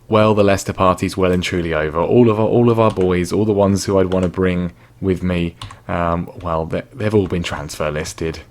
Well, the Leicester party's well and truly over. All of our boys, all the ones who I'd want to bring with me, well, they've all been transfer listed.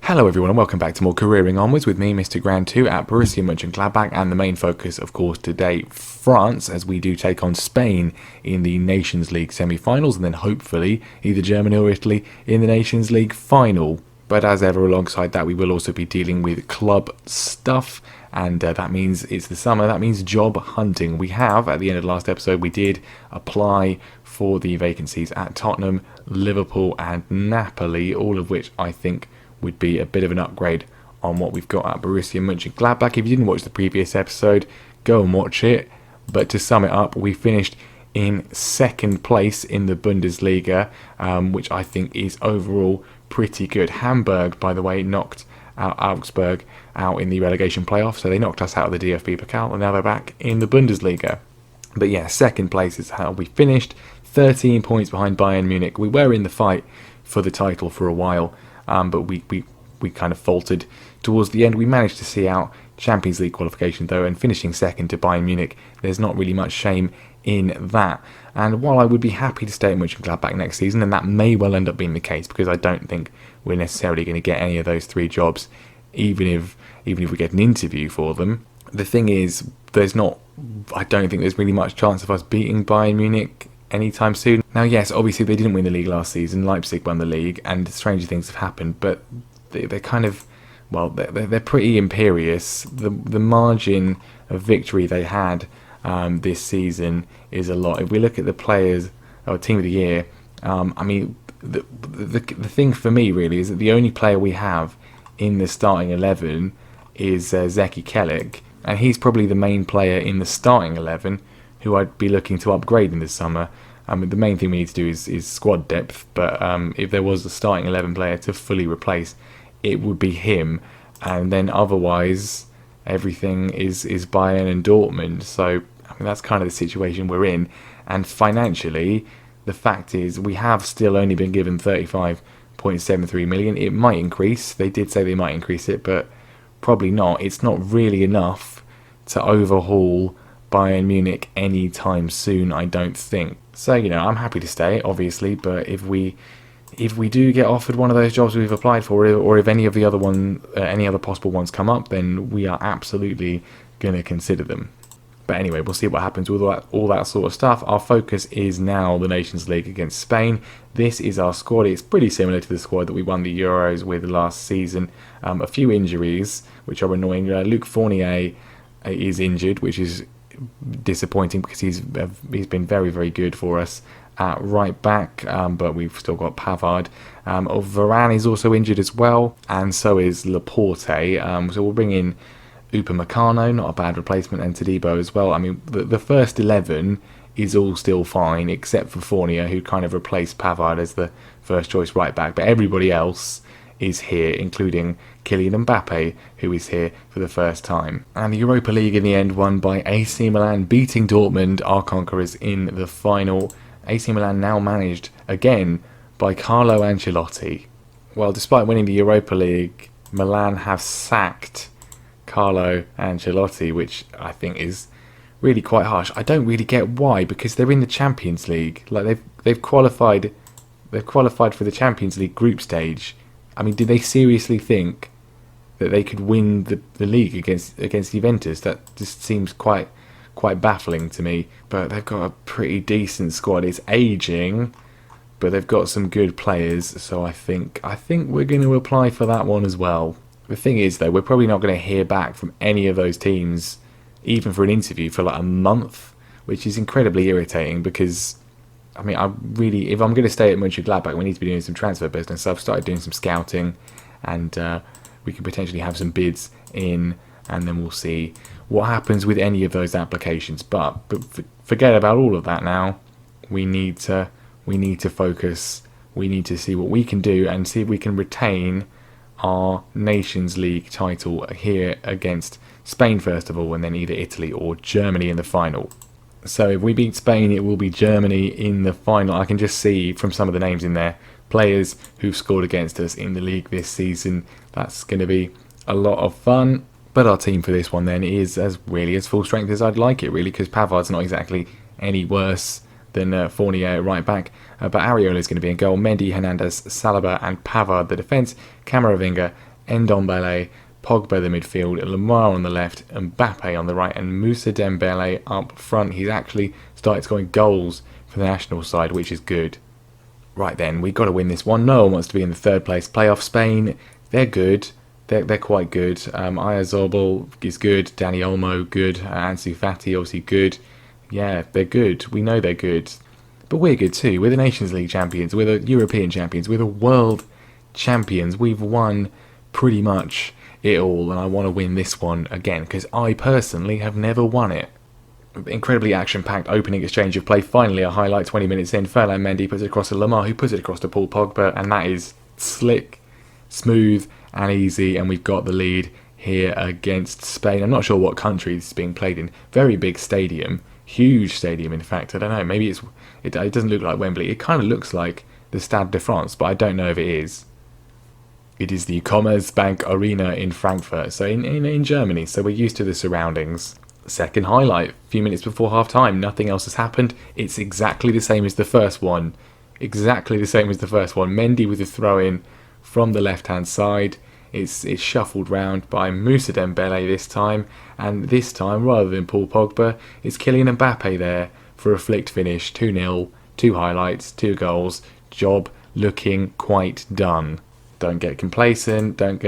Hello everyone and welcome back to more Careering Onwards with me, Mr. Grand 2 at Borussia Monchengladbach, and the main focus, of course, today, France, as we do take on Spain in the Nations League semi-finals, and then hopefully either Germany or Italy in the Nations League final. But as ever, alongside that, we will also be dealing with club stuff, and that means it's the summer. That means job hunting. We have, at the end of the last episode, we did apply for the vacancies at Tottenham, Liverpool and Napoli, all of which I think would be a bit of an upgrade on what we've got at Borussia Monchengladbach. If you didn't watch the previous episode, go and watch it. But to sum it up, we finished in second place in the Bundesliga, which I think is overall pretty good. Hamburg, by the way, knocked out Augsburg out in the relegation playoff, so they knocked us out of the DFB Pokal, and now they're back in the Bundesliga. But yeah, second place is how we finished, 13 points behind Bayern Munich. We were in the fight for the title for a while, but we kind of faltered towards the end. We managed to see out Champions League qualification though, and finishing second to Bayern Munich, there's not really much shame in that. And while I would be happy to stay at Mönchengladbach next season, and that may well end up being the case, because I don't think we're necessarily going to get any of those three jobs, even if we get an interview for them. The thing is, I don't think there's really much chance of us beating Bayern Munich anytime soon. Now, yes, obviously they didn't win the league last season. Leipzig won the league, and stranger things have happened. But they're kind of, well, they're pretty imperious. The margin of victory they had this season is a lot. If we look at the players or team of the year, I mean, the thing for me really is that the only player we have in the starting 11 is Zeki Çelik, and he's probably the main player in the starting 11 who I'd be looking to upgrade in the summer. I mean, the main thing we need to do is squad depth, but if there was a starting 11 player to fully replace, it would be him. And then otherwise, everything is Bayern and Dortmund. So I mean, that's kind of the situation we're in. And financially, the fact is we have still only been given 35.73 million. It might increase. They did say they might increase it, but probably not. It's not really enough to overhaul Bayern Munich anytime soon, I don't think. So, I'm happy to stay, obviously, but if we do get offered one of those jobs we've applied for, or if any of the any other possible ones come up, then we are absolutely going to consider them. But anyway, we'll see what happens with all that sort of stuff. Our focus is now the Nations League against Spain. This is our squad. It's pretty similar to the squad that we won the Euros with last season. A few injuries, which are annoying. Luc Fournier is injured, which is disappointing because he's been very, very good for us at right back, but we've still got Pavard. Varane is also injured as well, and so is Laporte. So we'll bring in Upamecano, not a bad replacement, and Todibo as well. I mean, the first 11 is all still fine, except for Fournier, who kind of replaced Pavard as the first choice right back, but everybody else is here, including Kylian Mbappe, who is here for the first time. And the Europa League in the end won by AC Milan, beating Dortmund, our conquerors, in the final. AC Milan now managed again by Carlo Ancelotti. Well, despite winning the Europa League, Milan have sacked Carlo Ancelotti, which I think is really quite harsh. I don't really get why, because they're in the Champions League. Like they've qualified for the Champions League group stage. I mean, did they seriously think that they could win the league against Juventus? That just seems quite baffling to me. But they've got a pretty decent squad. It's aging, but they've got some good players. So I think we're going to apply for that one as well. The thing is, though, we're probably not going to hear back from any of those teams, even for an interview, for like a month, which is incredibly irritating because, I mean, if I'm going to stay at Mönchengladbach, we need to be doing some transfer business. So I've started doing some scouting, and we can potentially have some bids in, and then we'll see what happens with any of those applications. But forget about all of that now. We need to focus. We need to see what we can do and see if we can retain our Nations League title here against Spain first of all, and then either Italy or Germany in the final. So if we beat Spain, it will be Germany in the final. I can just see from some of the names in there, players who've scored against us in the league this season. That's going to be A lot of fun. But our team for this one then is as full strength as I'd like it, really, because Pavard's not exactly any worse than Fournier at right back. But Areola is going to be in goal. Mendy, Hernandez, Saliba and Pavard the defence. Camavinga, Ndombele, Pogba the midfield, Lamar on the left, Mbappe on the right, and Moussa Dembele up front. He's actually started scoring goals for the national side, which is good. Right then, we've got to win this one. No one wants to be in the third place playoff. Spain, they're good. They're quite good. Ayazobal is good. Dani Olmo, good. Ansu Fati, obviously good. Yeah, they're good. We know they're good. But we're good too. We're the Nations League champions. We're the European champions. We're the world champions. We've won pretty much it all. And I want to win this one again because I personally have never won it. Incredibly action-packed opening exchange of play. Finally, a highlight 20 minutes in. Ferland Mendy puts it across to Lamar, who puts it across to Paul Pogba. And that is slick, smooth and easy, and we've got the lead here against Spain. I'm not sure what country this is being played in. Very big stadium, huge stadium in fact. I don't know, maybe it doesn't look like Wembley. It kind of looks like the Stade de France, but I don't know if it is. It is the Commerzbank Arena in Frankfurt, so in Germany, so we're used to the surroundings. Second highlight, a few minutes before half time, nothing else has happened. It's exactly the same as the first one. Mendy with a throw in from the left hand side. It's shuffled round by Moussa Dembele this time, and this time rather than Paul Pogba, it's Kylian Mbappe there for a flicked finish. 2-0, 2 highlights, 2 goals, job looking quite done. Don't get complacent, don't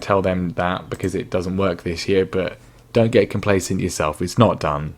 tell them that because it doesn't work this year, but don't get complacent yourself, it's not done.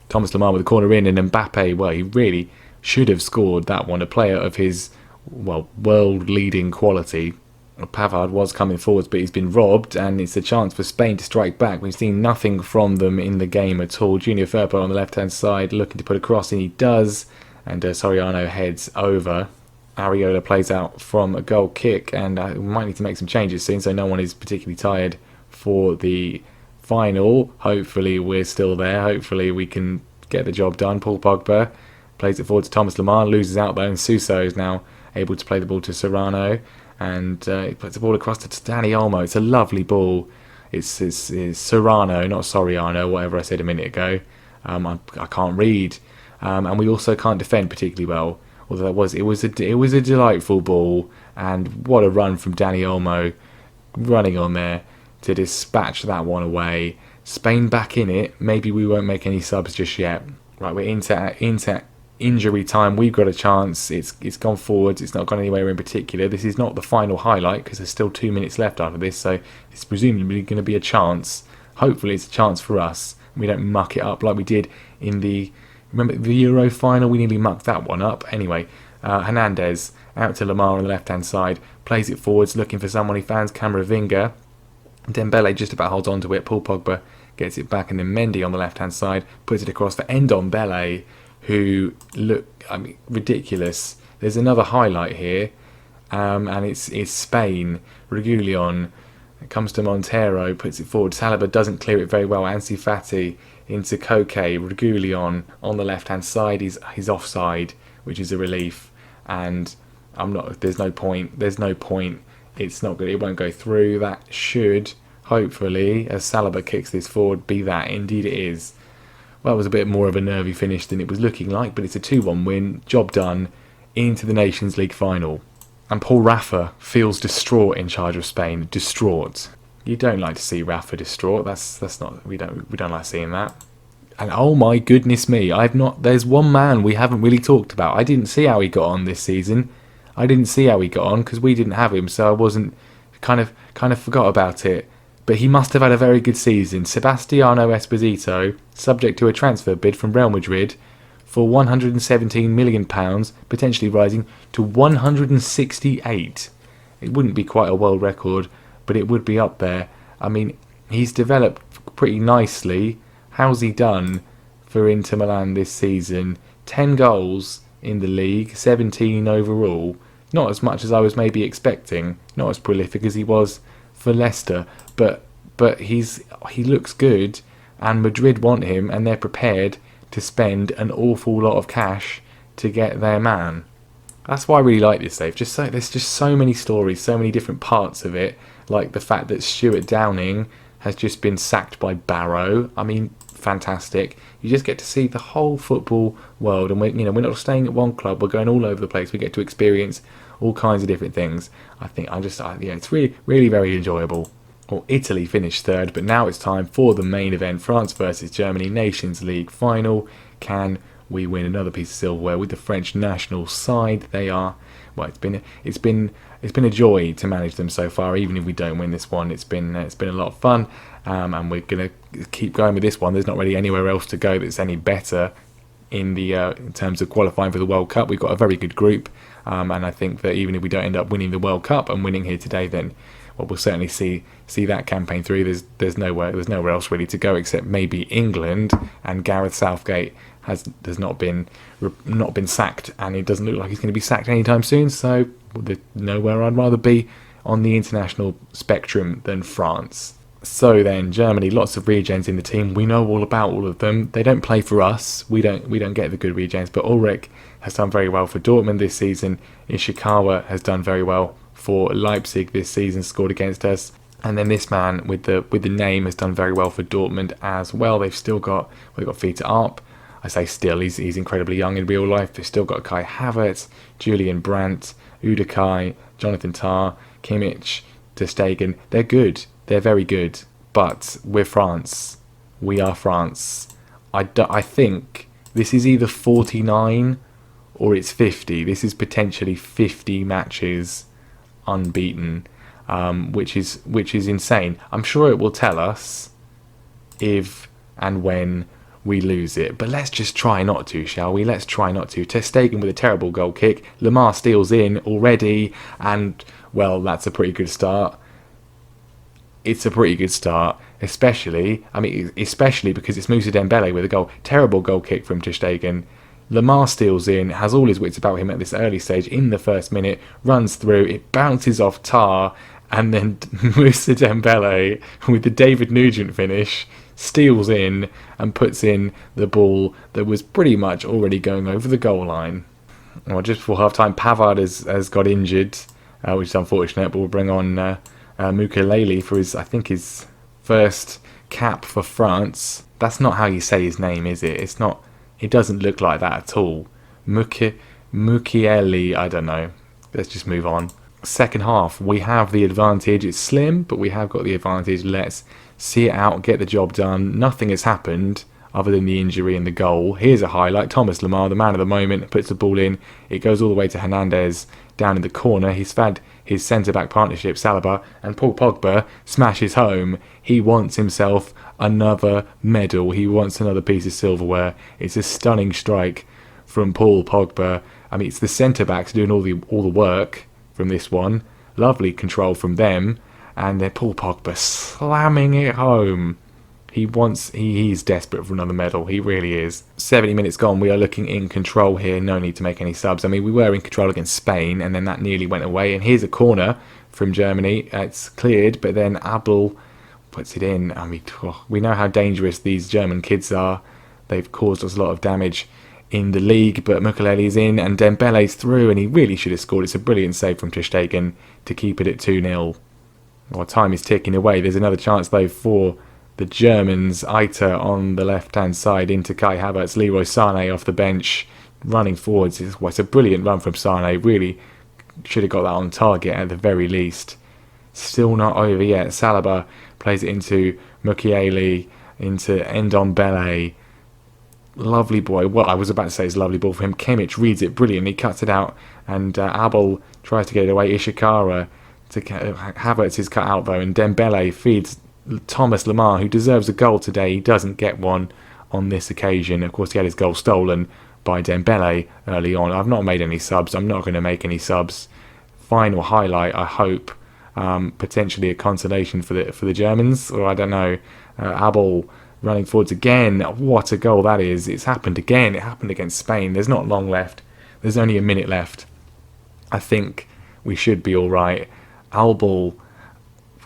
Thomas Lemar with the corner in, and Mbappe, well, he really should have scored that one. A player of his world-leading quality. Pavard was coming forwards, but he's been robbed, and it's a chance for Spain to strike back. We've seen nothing from them in the game at all. Junior Firpo on the left-hand side, looking to put a cross in, he does, and Soriano heads over. Areola plays out from a goal kick, and we might need to make some changes soon, so no one is particularly tired for the final. Hopefully we're still there. Hopefully we can get the job done. Paul Pogba plays it forward to Thomas Lemar, loses out though, and Suso is now able to play the ball to Serrano, and he puts the ball across to Dani Olmo. It's a lovely ball. It's Serrano, not Soriano, whatever I said a minute ago. I can't read, and we also can't defend particularly well. Although it was a delightful ball, and what a run from Dani Olmo, running on there to dispatch that one away. Spain back in it. Maybe we won't make any subs just yet. Right, we're into injury time. We've got a chance. It's gone forwards. It's not gone anywhere in particular. This is not the final highlight because there's still 2 minutes left after this, so it's presumably going to be a chance. Hopefully it's a chance for us. We don't muck it up like we did in the Euro final. We nearly mucked that one up. Anyway, Hernandez out to Lamar on the left hand side, plays it forwards, looking for someone he finds Camavinga. Dembele just about holds on to it. Paul Pogba gets it back, and then Mendy on the left hand side puts it across for Ndombele, who look ridiculous. There's another highlight here, and it's Spain. Regulion comes to Montero, puts it forward. Saliba doesn't clear it very well. Ansu Fati into Koke. Regulion on the left hand side. He's offside, which is a relief. And there's no point. It's not good. It won't go through. That should, hopefully, as Saliba kicks this forward, be that. Indeed it is. Well, it was a bit more of a nervy finish than it was looking like, but it's a 2-1 win. Job done. Into the Nations League final. And Paul Rafa feels distraught in charge of Spain. Distraught. You don't like to see Rafa distraught. That's not. We don't like seeing that. And oh my goodness me, there's one man we haven't really talked about. I didn't see how he got on this season. Because we didn't have him, so I wasn't kind of forgot about it. But he must have had a very good season. Sebastiano Esposito, subject to a transfer bid from Real Madrid for £117 million, potentially rising to 168. It wouldn't be quite a world record, but it would be up there. I mean, he's developed pretty nicely. How's he done for Inter Milan this season? 10 goals in the league, 17 overall. Not as much as I was maybe expecting. Not as prolific as he was for Leicester, but he looks good, and Madrid want him, and they're prepared to spend an awful lot of cash to get their man. That's why I really like this, Dave. There's just so many stories, so many different parts of it, like the fact that Stuart Downing has just been sacked by Barrow. I mean, fantastic. You just get to see the whole football world, and we're not staying at one club. We're going all over the place. We get to experience all kinds of different things. It's really, really very enjoyable. Well, Italy finished third, but now it's time for the main event: France versus Germany, Nations League final. Can we win another piece of silverware with the French national side? They are. Well, it's been a joy to manage them so far. Even if we don't win this one, it's been a lot of fun, and we're gonna keep going with this one. There's not really anywhere else to go that's any better in terms of qualifying for the World Cup. We've got a very good group, and I think that even if we don't end up winning the World Cup and winning here today, then we'll certainly see that campaign through. There's nowhere else really to go except maybe England, and Gareth Southgate has not been sacked, and it doesn't look like he's going to be sacked anytime soon. So there's nowhere I'd rather be on the international spectrum than France. So then, Germany, lots of regens in the team. We know all about all of them. They don't play for us. We don't get the good regens. But Ulrich has done very well for Dortmund this season. Ishikawa has done very well for Leipzig this season, scored against us. And then this man with the name has done very well for Dortmund as well. They've got Fiete Arp. I say still, he's incredibly young in real life. They've still got Kai Havertz, Julian Brandt, Udokai, Jonathan Tah, Kimmich, Ter Stegen. They're good. They're very good. But we're France. We are France. I think this is either 49 or it's 50. This is potentially 50 matches unbeaten, which is insane. I'm sure it will tell us if and when we lose it, but let's just try not to, shall we? Let's try not to. Ter Stegen with a terrible goal kick. Lamar steals in already, and well, that's a pretty good start. It's a pretty good start, especially because it's Moussa Dembele with a goal. Terrible goal kick from Ter Stegen. Lamar steals in, has all his wits about him at this early stage in the first minute, runs through, it bounces off Tah, and then Moussa Dembele with the David Nugent finish steals in and puts in the ball that was pretty much already going over the goal line. Well, just before half-time, Pavard has got injured, which is unfortunate, but we'll bring on Mukiele for his first cap for France. That's not how you say his name, is it? It's not. It doesn't look like that at all. Mukiele, I don't know. Let's just move on. Second half, we have the advantage. It's slim, but we have got the advantage. Let's see it out, get the job done. Nothing has happened other than the injury and the goal. Here's a highlight. Thomas Lemar, the man of the moment, puts the ball in. It goes all the way to Hernandez down in the corner. He's had his centre-back partnership, Saliba, and Paul Pogba smashes home. He wants himself another medal. He wants another piece of silverware. It's a stunning strike from Paul Pogba. I mean, it's the centre-backs doing all the work from this one. Lovely control from them. And then Paul Pogba slamming it home. He's desperate for another medal. He really is. 70 minutes gone. We are looking in control here. No need to make any subs. I mean, we were in control against Spain, and then that nearly went away. And here's a corner from Germany. It's cleared, but then Abel puts it in. I mean, we know how dangerous these German kids are. They've caused us a lot of damage in the league, but Mukiele's in, and Dembele's through, and he really should have scored. It's a brilliant save from Ter Stegen to keep it at 2-0. Well, time is ticking away. There's another chance, though, for the Germans. Aita on the left-hand side into Kai Havertz. Leroy Sané off the bench, running forwards. It's a brilliant run from Sané. Really should have got that on target at the very least. Still not over yet. Saliba plays it into Mukiele, into Ndombele. Lovely boy. Well, I was about to say it's a lovely ball for him. Kimmich reads it brilliantly, cuts it out, and Abel tries to get it away. Ishikawa to Havertz is cut out though, and Dembele feeds Thomas Lemar, who deserves a goal today. He doesn't get one on this occasion. Of course, he had his goal stolen by Dembele early on. I've not made any subs. I'm not going to make any subs. Final highlight, I hope, potentially a consolation for the Germans, or I don't know. Abel running forwards again. What a goal that is. It's happened again. It happened against Spain. There's not long left. There's only a minute left. I think we should be all right. Albal,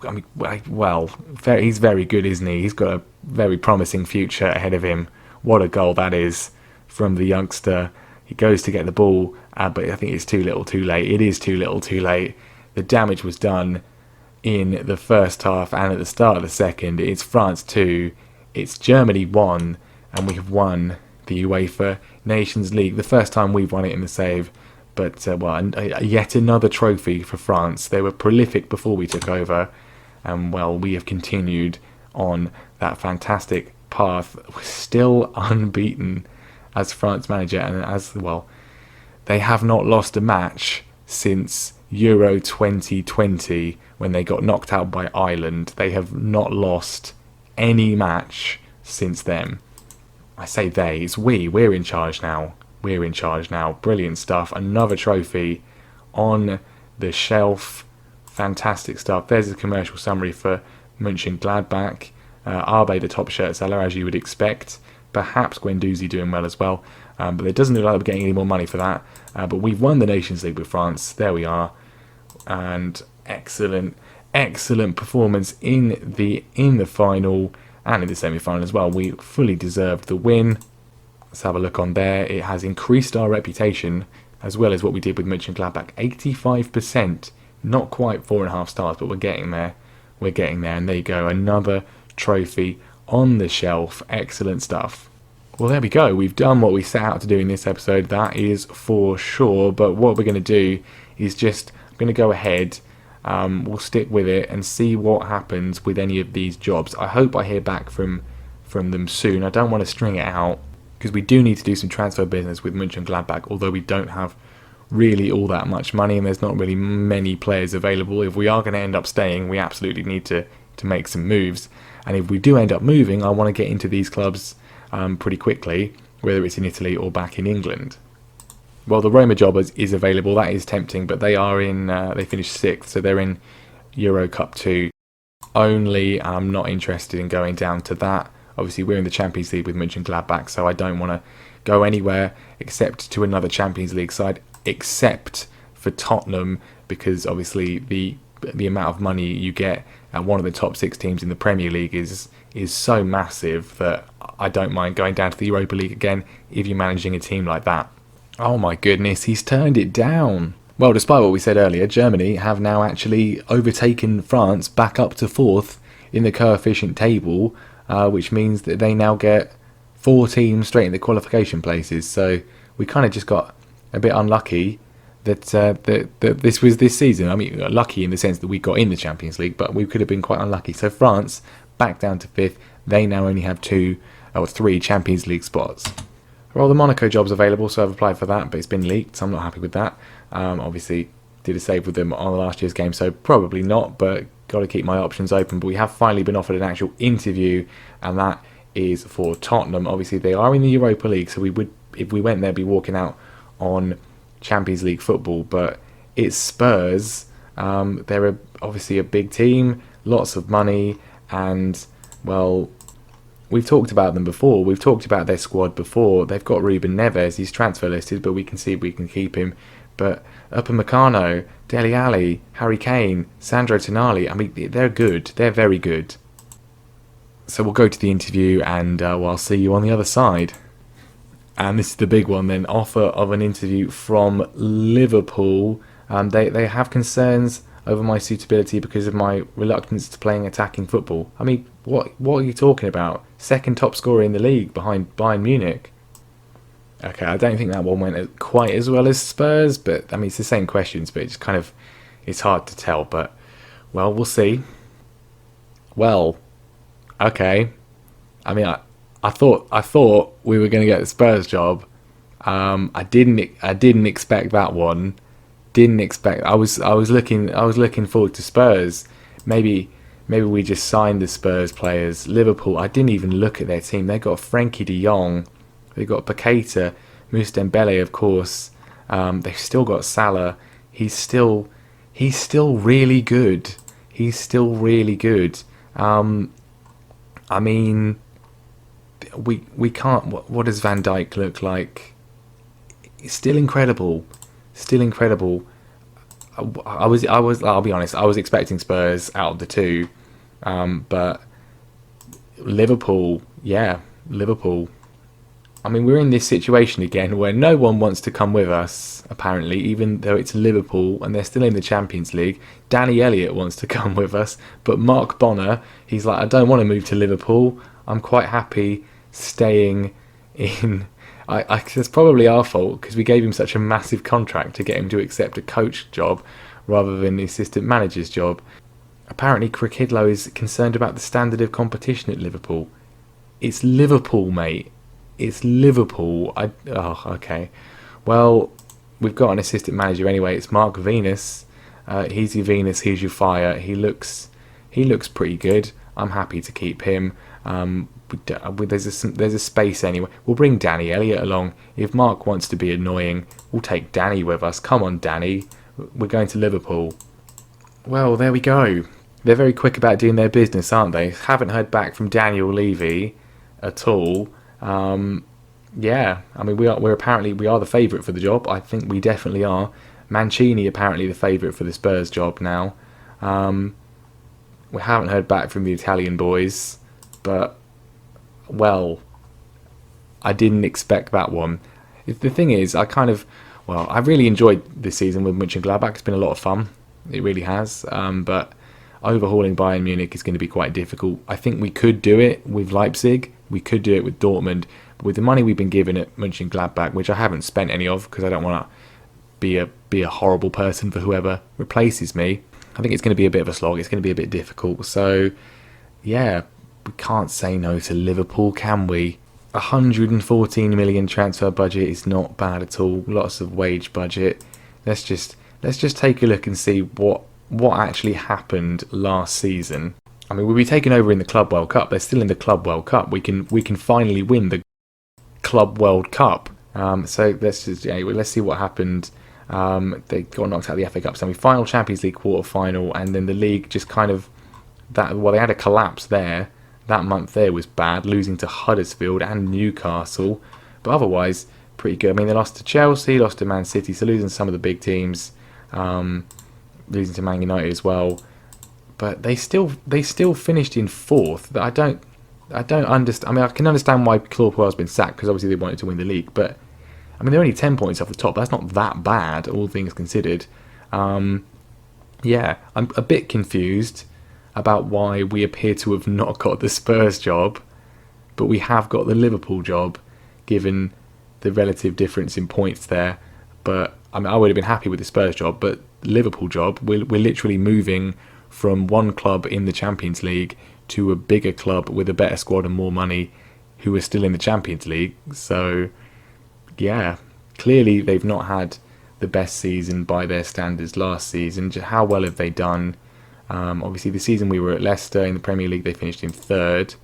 I mean, well, he's very good, isn't he? He's got a very promising future ahead of him. What a goal that is from the youngster. He goes to get the ball, but I think it's too little too late. It is too little too late. The damage was done. in the first half and at the start of the second. It's France 2, it's Germany 1, and we have won the UEFA Nations League. The first time we've won it in the save, but yet another trophy for France. They were prolific before we took over, and we have continued on that fantastic path. We're still unbeaten as France manager, and they have not lost a match since Euro 2020 when they got knocked out by Ireland. They have not lost any match since then. I say they, it's we. We're in charge now. Brilliant stuff. Another trophy on the shelf. Fantastic stuff. There's a commercial summary for Monchengladbach. Arbe, the top shirt seller, as you would expect. Perhaps Guendouzi doing well as well. But it doesn't look like we're getting any more money for that. But we've won the Nations League with France. There we are. And excellent performance in the final and in the semi-final as well. We fully deserved the win. Let's have a look on there. It has increased our reputation as well as what we did with Mönchengladbach. 85%. Not quite 4.5 stars, but we're getting there. And there you go. Another trophy on the shelf. Excellent stuff. Well, there we go. We've done what we set out to do in this episode. That is for sure. But what we're going to do is I'm going to go ahead. We'll stick with it and see what happens with any of these jobs. I hope I hear back from them soon. I don't want to string it out because we do need to do some transfer business with Mönchengladbach, although we don't have really all that much money and there's not really many players available. If we are going to end up staying, we absolutely need to make some moves. And if we do end up moving, I want to get into these clubs pretty quickly, whether it's in Italy or back in England. Well, the Roma job is available. That is tempting, but they are they finished 6th, so they're in Euro Cup 2 only. I'm not interested in going down to that. Obviously, we're in the Champions League with Mönchengladbach, so I don't want to go anywhere except to another Champions League side, except for Tottenham, because obviously the amount of money you get at one of the top 6 teams in the Premier League is so massive that I don't mind going down to the Europa League again if you're managing a team like that. Oh my goodness, he's turned it down. Well, despite what we said earlier, Germany have now actually overtaken France back up to 4th in the coefficient table, which means that they now get 4 teams straight in the qualification places. So we kind of just got a bit unlucky that this was this season. I mean, lucky in the sense that we got in the Champions League, but we could have been quite unlucky. So France back down to 5th. They now only have 2 or 3 Champions League spots. Well, the Monaco job's available, so I've applied for that, but it's been leaked, so I'm not happy with that. Obviously, did a save with them on last year's game, so probably not, but got to keep my options open. But we have finally been offered an actual interview, and that is for Tottenham. Obviously, they are in the Europa League, so we would, if we went there, be walking out on Champions League football. But it's Spurs. They're obviously a big team, lots of money, and, well, we've talked about them before. We've talked about their squad before. They've got Ruben Neves. He's transfer listed, but we can see if we can keep him. But Upamecano, Dele Alli, Harry Kane, Sandro Tonali, I mean, they're good. They're very good. So we'll go to the interview and I'll see you on the other side. And this is the big one then. Offer of an interview from Liverpool. They have concerns over my suitability because of my reluctance to playing attacking football. I mean, what are you talking about? Second top scorer in the league behind Bayern Munich. Okay, I don't think that one went quite as well as Spurs, but I mean, it's the same questions, but it's hard to tell. But, well, we'll see. Well, okay. I mean, I thought we were going to get the Spurs job. I didn't expect that one. Didn't expect. I was looking forward to Spurs. Maybe we just signed the Spurs players. Liverpool, I didn't even look at their team. They got Frankie de Jong. They got Paqueta, Moussa Dembele, of course. They've still got Salah. He's still really good. He's still really good. I mean, we can't. What does Van Dijk look like? He's still incredible. Still incredible. I'll be honest, I was expecting Spurs out of the two. But Liverpool, yeah, Liverpool. I mean, we're in this situation again where no one wants to come with us, apparently, even though it's Liverpool and they're still in the Champions League. Danny Elliott wants to come with us, but Mark Bonner, he's like, I don't want to move to Liverpool. I'm quite happy staying in... It's probably our fault because we gave him such a massive contract to get him to accept a coach job rather than the assistant manager's job. Apparently, Crickidlow is concerned about the standard of competition at Liverpool. It's Liverpool, mate. It's Liverpool. Okay. Well, we've got an assistant manager anyway. It's Mark Venus. He's your Venus. He's your fire. He looks pretty good. I'm happy to keep him. There's a space anyway. We'll bring Danny Elliott along. If Mark wants to be annoying, we'll take Danny with us. Come on, Danny. We're going to Liverpool. Well, there we go. They're very quick about doing their business, aren't they? Haven't heard back from Daniel Levy at all. Yeah, I mean, we are the favourite for the job. I think we definitely are. Mancini apparently the favourite for the Spurs job now. We haven't heard back from the Italian boys, but well, I didn't expect that one. The thing is, I really enjoyed this season with Monchengladbach. It's been a lot of fun. It really has. But overhauling Bayern Munich is going to be quite difficult. I think we could do it with Leipzig. We could do it with Dortmund. But with the money we've been given at Monchengladbach, which I haven't spent any of because I don't want to be a horrible person for whoever replaces me, I think it's going to be a bit of a slog. It's going to be a bit difficult. So, yeah, we can't say no to Liverpool, can we? 114 million transfer budget is not bad at all. Lots of wage budget. Let's just take a look and see what actually happened last season. I mean, we'll be taken over in the Club World Cup. They're still in the Club World Cup. We can finally win the Club World Cup. So let's see what happened. They got knocked out of the FA Cup semi-final, Champions League quarter-final, and then the league just kind of they had a collapse there. That month there was bad, losing to Huddersfield and Newcastle, but otherwise pretty good. I mean, they lost to Chelsea, lost to Man City, so losing some of the big teams, losing to Man United as well. But they still finished in fourth. I don't understand. I mean, I can understand why Claude Puel's been sacked because obviously they wanted to win the league. But I mean, they're only 10 points off the top. That's not that bad, all things considered. Yeah, I'm a bit confused about why we appear to have not got the Spurs job, but we have got the Liverpool job, given the relative difference in points there. But I mean, I would have been happy with the Spurs job, but Liverpool job, we're literally moving from one club in the Champions League to a bigger club with a better squad and more money who are still in the Champions League. So yeah, clearly they've not had the best season by their standards last season. How well have they done? Obviously the season we were at Leicester in the Premier League, they finished in third.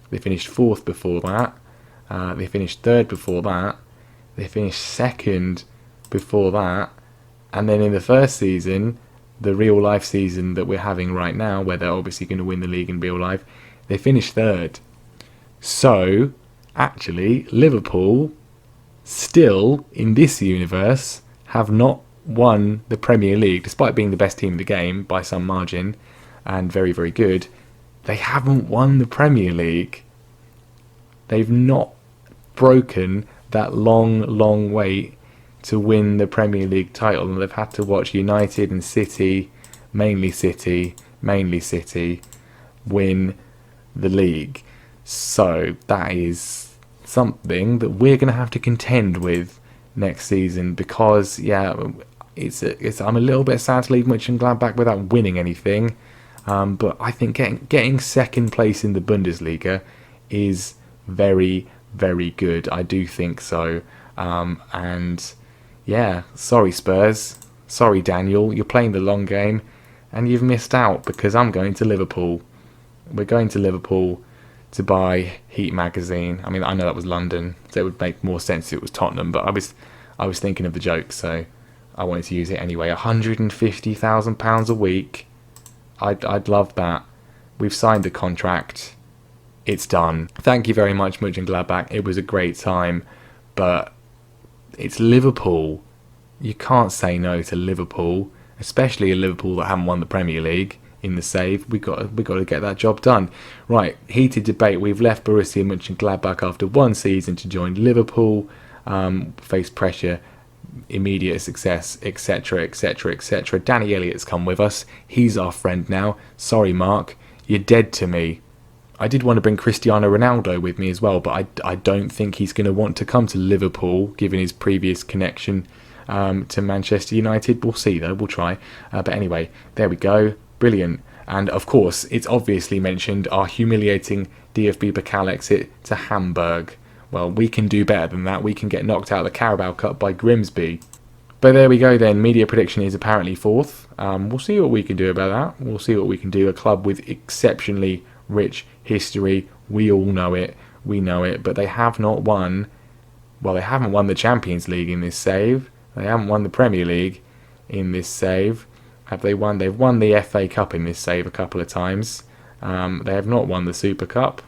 They finished fourth before that. They finished third before that. They finished second before that. And then in the first season, the real life season that we're having right now, where they're obviously going to win the league in real life, they finished third. So, actually, Liverpool, still, in this universe, have not won the Premier League, despite being the best team in the game by some margin, and very, very good. They haven't won the Premier League. They've not broken that long wait to win the Premier League title, and they've had to watch United and City, mainly City, win the league. So that is something that we're going to have to contend with next season, because yeah, I'm a little bit sad to leave Mönchengladbach without winning anything, but I think getting second place in the Bundesliga is very, very good. I do think so, and yeah, sorry Spurs, sorry Daniel, you're playing the long game and you've missed out, because I'm going to Liverpool. We're going to Liverpool to buy Heat magazine. I mean, I know that was London, so it would make more sense if it was Tottenham, but I was thinking of the joke, so I wanted to use it anyway. £150,000 a week. I'd love that. We've signed the contract. It's done. Thank you very much, Mönchengladbach. It was a great time, but it's Liverpool. You can't say no to Liverpool, especially a Liverpool that haven't won the Premier League. in the save. We got to get that job done. Right, heated debate. We've left Borussia Monchengladbach after one season to join Liverpool, face pressure, immediate success, etc, etc, etc. Danny Elliott's come with us. He's our friend now. Sorry, Mark, you're dead to me. I did want to bring Cristiano Ronaldo with me as well, but I don't think he's going to want to come to Liverpool, given his previous connection to Manchester United. We'll see, though. We'll try. But anyway, there we go. Brilliant. And, of course, it's obviously mentioned our humiliating DFB Pokal exit to Hamburg. Well, we can do better than that. We can get knocked out of the Carabao Cup by Grimsby. But there we go then. Media prediction is apparently fourth. We'll see what we can do about that. We'll see what we can do. A club with exceptionally rich history. We all know it. We know it. But they have not won. Well, they haven't won the Champions League in this save. They haven't won the Premier League in this save. Have they won? They've won the FA Cup in this save a couple of times. They have not won the Super Cup.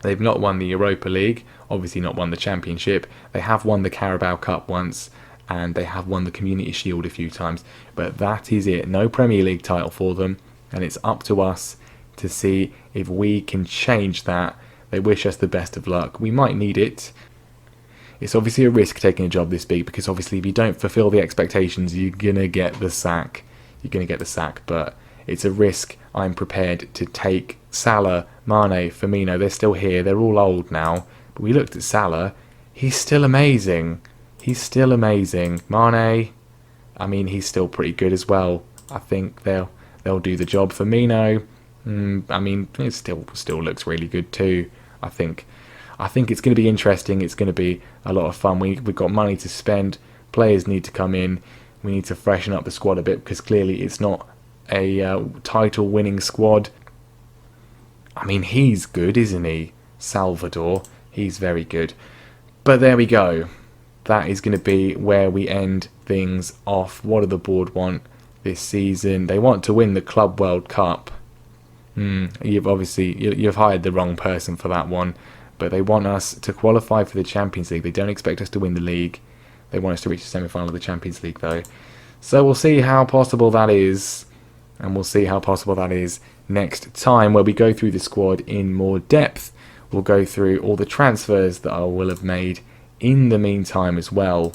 They've not won the Europa League. Obviously not won the Championship. They have won the Carabao Cup once. And they have won the Community Shield a few times. But that is it. No Premier League title for them. And it's up to us to see if we can change that. They wish us the best of luck. We might need it. It's obviously a risk taking a job this big, because obviously if you don't fulfill the expectations, you're going to get the sack. You're going to get the sack, but it's a risk I'm prepared to take. Salah, Mane, Firmino, they're still here. They're all old now. But we looked at Salah. He's still amazing. He's still amazing. Mane, I mean, he's still pretty good as well. I think they'll do the job. Firmino, I mean, it still looks really good too. I think it's going to be interesting. It's going to be a lot of fun. We've got money to spend. Players need to come in. We need to freshen up the squad a bit, because clearly it's not a title-winning squad. I mean, he's good, isn't he? Salvador. He's very good. But there we go. That is going to be where we end things off. What do the board want this season? They want to win the Club World Cup. You've hired the wrong person for that one. But they want us to qualify for the Champions League. They don't expect us to win the league. They want us to reach the semi-final of the Champions League, though. So we'll see how possible that is. And we'll see how possible that is next time, where we go through the squad in more depth. We'll go through all the transfers that I will have made in the meantime as well.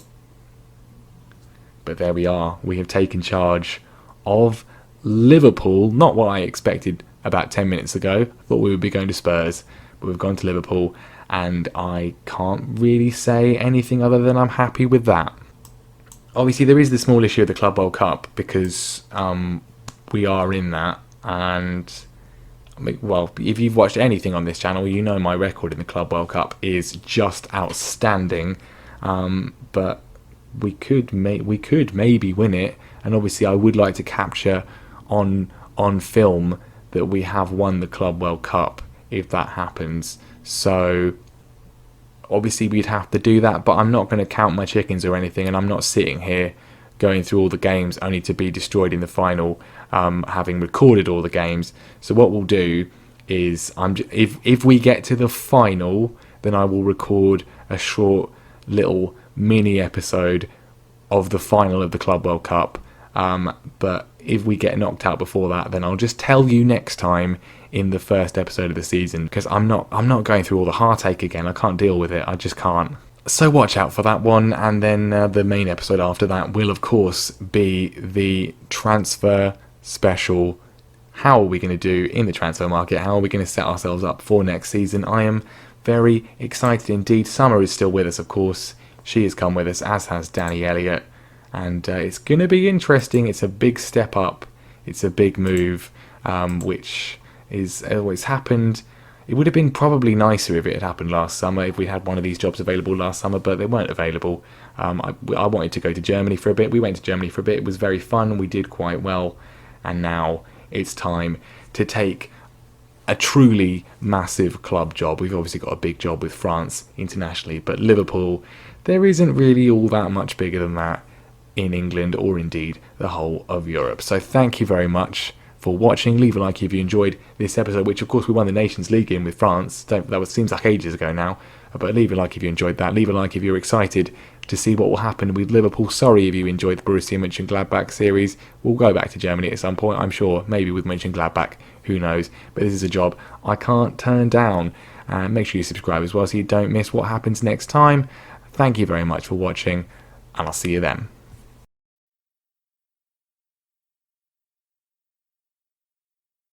But there we are. We have taken charge of Liverpool. Not what I expected about 10 minutes ago. I thought we would be going to Spurs. But we've gone to Liverpool, and I can't really say anything other than I'm happy with that. Obviously, there is the small issue of the Club World Cup, because we are in that, and well, if you've watched anything on this channel, you know my record in the Club World Cup is just outstanding. But we could maybe win it, and obviously I would like to capture on film that we have won the Club World Cup, if that happens. So obviously we'd have to do that, but I'm not going to count my chickens or anything, and I'm not sitting here going through all the games only to be destroyed in the final, having recorded all the games. So what we'll do is, if we get to the final, then I will record a short little mini episode of the final of the Club World Cup. But if we get knocked out before that, then I'll just tell you next time in the first episode of the season, because I'm not going through all the heartache again. I can't deal with it. I just can't. So watch out for that one, and then the main episode after that will of course be the transfer special. How are we going to do in the transfer market? How are we going to set ourselves up for next season? I am very excited indeed. Summer is still with us, of course. She has come with us, as has Danny Elliott, and it's going to be interesting. It's a big step up. It's a big move, which is always happened. It would have been probably nicer if it had happened last summer, if we had one of these jobs available last summer, but they weren't available. I wanted to go to Germany for a bit. We went to Germany for a bit. It was very fun. We did quite well. And now it's time to take a truly massive club job. We've obviously got a big job with France internationally, but Liverpool, there isn't really all that much bigger than that in England, or indeed the whole of Europe. So thank you very much for watching. Leave a like if you enjoyed this episode, which of course we won the Nations League in with France. Seems like ages ago now, but leave a like if you enjoyed that. Leave a like if you're excited to see what will happen with Liverpool. Sorry if you enjoyed the Borussia Monchengladbach series. We'll go back to Germany at some point, I'm sure, maybe with Monchengladbach, who knows. But this is a job I can't turn down. And make sure you subscribe as well so you don't miss what happens next time. Thank you very much for watching, and I'll see you then.